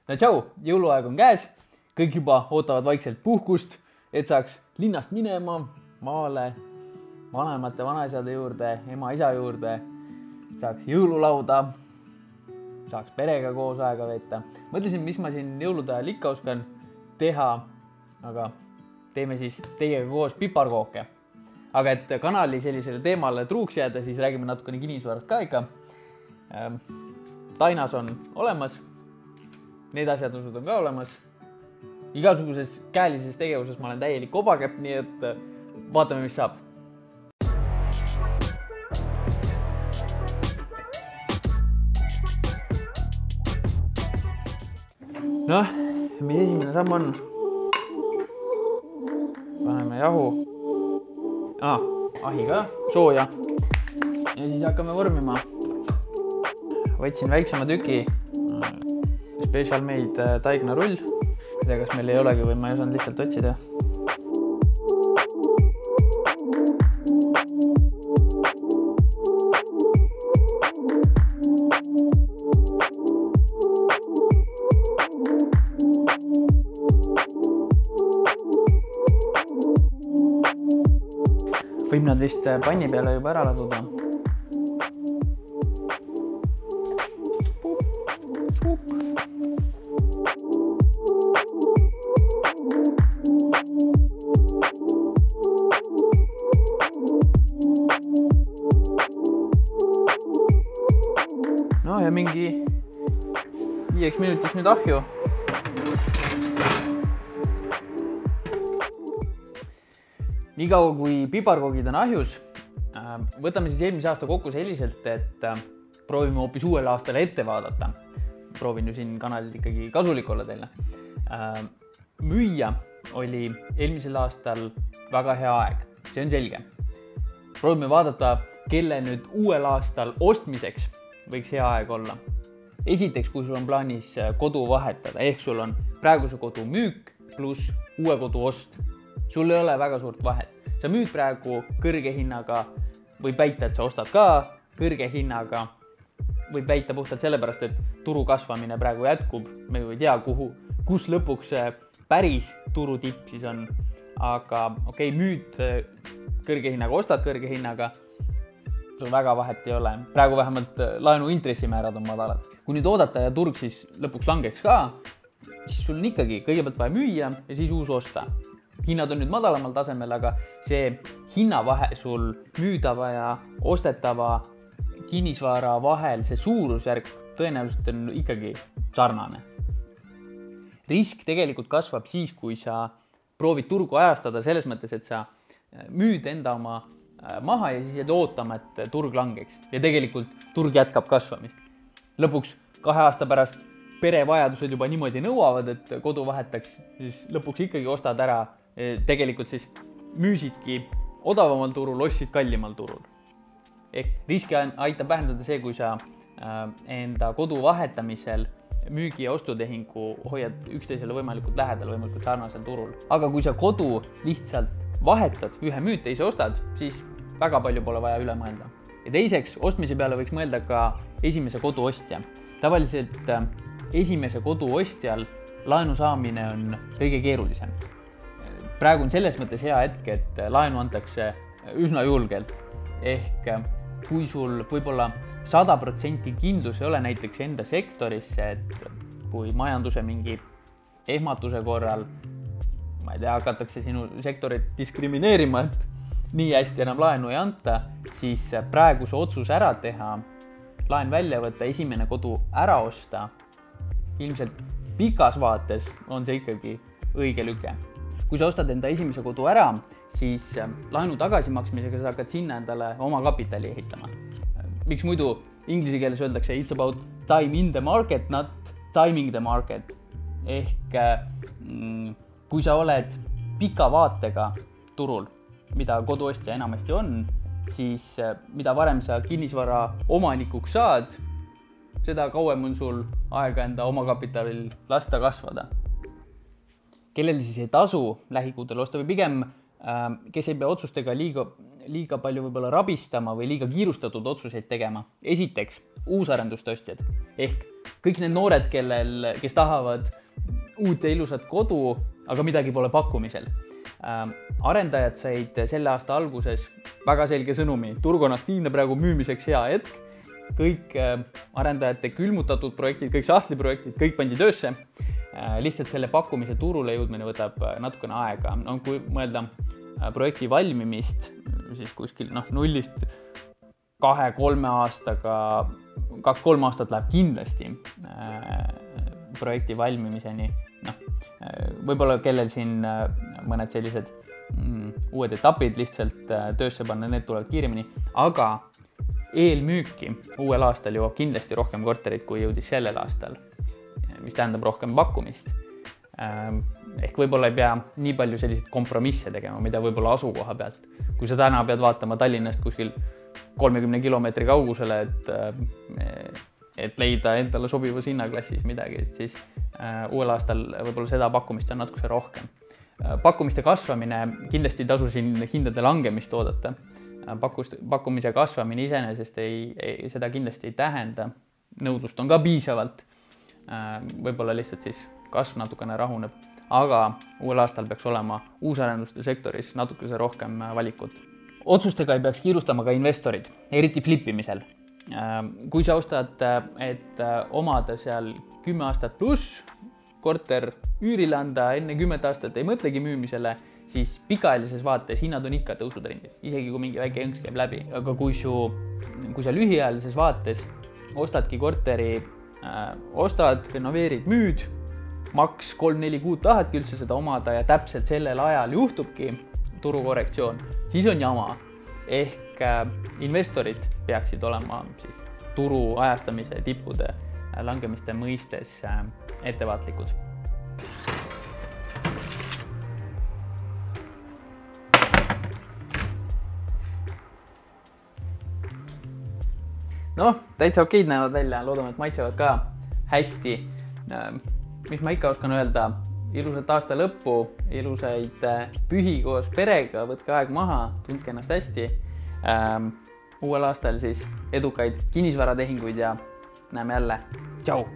No tšau, jõuluaeg on käes, kõik juba ootavad vaikselt puhkust, et saaks linnast minema, maale, vanemate vanaisade juurde, ema-isa juurde, saaks jõululauda, saaks perega koos aega veeta. Mõtlesin, mis ma siin jõulude ajal ikka oskan teha, aga teeme siis teiega koos piparkooke. Aga et kanali sellisele teemale truuks jääda, siis räägime natukene kinnisvarast ka ikka. Tainas on olemas, need asjadused on ka olemas. Igasuguses käelises tegevuses ma olen täielik kobakäpp, nii et vaatame, mis saab. Noh, mis esimene samm on? Paneme jahu. Ahi ka, sooja. Ja siis hakkame vormima. Võtsin väiksema tüki Special Made taignarull. Ei tea, kas meil ei olegi või ma ei osanud lihtsalt otsida. Võib nad vist panni peale juba ära laduda. No ja mingi 5 minutiks nüüd ahju. Niikaua kui piparkoogid on ahjus, võtame siis eelmise aasta kokku selliselt, et proovime hoopis uuele aastale ette vaadata. Proovin ju siin kanalil ikkagi kasulik olla teile. Müüa oli eelmisel aastal väga hea aeg, see on selge. Proovime vaadata, kelle nüüd uuel aastal ostmiseks võiks hea aeg olla. Esiteks, kui sul on plaanis kodu vahetada, ehk sul on praeguse kodu müük pluss uue kodu ost. Sul ei ole väga suurt vahet. Sa müüd praegu kõrge hinnaga, võib väita, et sa ostad ka kõrge hinnaga, võib väita puhtalt sellepärast, et turu kasvamine praegu jätkub. Me ju ei tea, kus lõpuks päris turu tipp siis on. Aga okei, müüd kõrge hinnaga, ostad kõrge hinnaga, sul väga vahet ei ole. Praegu vähemalt laenu intressimäärad on madalad. Kui nüüd oodata ja turg siis lõpuks langeks ka, siis sul on ikkagi kõigepealt vaja müüa ja siis uus osta. Hinnad on nüüd madalamal tasemel, aga see hinnavahe sul müüdava ja ostetava kinnisvara vahel, see suurusjärk tõenäoliselt on ikkagi sarnane. Risk tegelikult kasvab siis, kui sa proovid turgu ajastada selles mõttes, et sa müüd enda oma maha ja siis jääd ootama, et turg langeks. Ja tegelikult turg jätkab kasvamist. Lõpuks 2 aasta pärast pere vajadused juba niimoodi nõuavad, et kodu vahetaks, siis lõpuks ikkagi ostad ära. Tegelikult siis müüsidki odavamal turul, ostsid kallimal turul. Ehk riski aitab vähendada see, kui sa enda kodu vahetamisel müügi ja ostutehingu hoiad üksteisele võimalikult lähedal, võimalikult sarnasel turul. Aga kui sa kodu lihtsalt vahetad, ühe müüd, teise ostad, siis väga palju pole vaja üle mõelda. Ja teiseks, ostmise peale võiks mõelda ka esimese kodu ostja. Tavaliselt esimese kodu ostjal laenu saamine on kõige keerulisem. Praegu on selles mõttes hea hetk, et laenu antakse üsna julgelt. Ehk kui sul võib-olla 100% kindlus ei ole näiteks enda sektorisse, et kui majanduse mingi ehmatuse korral, ma ei tea, hakatakse sinu sektorit diskrimineerima, et nii hästi enam laenu ei anta, siis praegu see otsus ära teha, laen välja võtta, esimene kodu ära osta, ilmselt pikas vaates on see ikkagi õige lüke. Kui sa ostad enda esimese kodu ära, siis laenu tagasimaksmisega sa hakkad sinna endale oma kapitali ehitama. Miks muidu inglise keeles öeldakse it's about time in the market, not timing the market. Ehk kui sa oled pika vaatega turul, mida koduostja enamasti on, siis mida varem sa kinnisvara omanikuks saad, seda kauem on sul aega enda oma kapitalil lasta kasvada. Kellel siis ei tasu lähikuudel osta või pigem, kes ei pea otsustega liiga palju võib-olla rabistama või liiga kiirustatud otsuseid tegema. Esiteks, uusarenduste ostjad ehk kõik need noored, kes tahavad uut ja ilusat kodu, aga midagi pole pakkumisel. Arendajad said selle aasta alguses väga selge sõnumi. Turg on aktiivne, praegu müümiseks hea hetk. Kõik arendajate külmutatud projektid, kõik sahtliprojektid, kõik pandi töösse. Lihtsalt selle pakkumise turule jõudmine võtab natukene aega. No, kui mõelda projekti valmimist, siis kuskil nullist 2-3 aastaga, 2-3 aastat läheb kindlasti projekti valmimiseni. Võib-olla kellel siin mõned sellised uued etapid lihtsalt töösse panna, need tulevad kiiremini, aga eelmüüki uuel aastal jõuab kindlasti rohkem korterid, kui jõudis sellel aastal, mis tähendab rohkem pakkumist. Ehk võib-olla ei pea nii palju selliseid kompromisse tegema, mida võib-olla asukoha pealt. Kui sa täna pead vaatama Tallinnast kuskil 30 kilomeetri kaugusele, et leida endale sobivas hinnaklassis midagi, siis uuel aastal võib-olla seda pakkumist on natukese rohkem. Pakkumiste kasvamine kindlasti ei tasu siin hindade langemist oodata. Pakkumise kasvamine iseenesest seda kindlasti ei tähenda. Nõudlust on ka piisavalt. Võib-olla lihtsalt siis kasv natukene rahuneb, aga uuel aastal peaks olema uusarenduste sektoris natukese rohkem valikut. Otsustega ei peaks kiirustama ka investorid, eriti flippimisel. Kui sa ostad, et omada seal 10 aastat pluss, korter üürile anda enne 10 aastat ei mõtlegi müümisele, siis pikaajalises vaates hinnad on ikka tõusutrendis, isegi kui mingi väike jõnks käib läbi. Aga kui sa lühiajalises vaates ostadki korteri, renoveerid, müüd, maks 3-4 kuud tahadki üldse seda omada ja täpselt sellel ajal juhtubki turukorrektsioon, siis on jama. Ehk investorid peaksid olema siis turu ajastamise tippude langemiste mõistes ettevaatlikud. Täitsa okeid näevad välja, loodame, et maitsevad ka hästi. Mis ma ikka oskan öelda, ilusat aasta lõppu, ilusaid pühi koos perega, võtke aeg maha, tundke ennast hästi. Uuel aastal siis edukaid kinnisvaratehinguid ja näeme jälle. Tšau!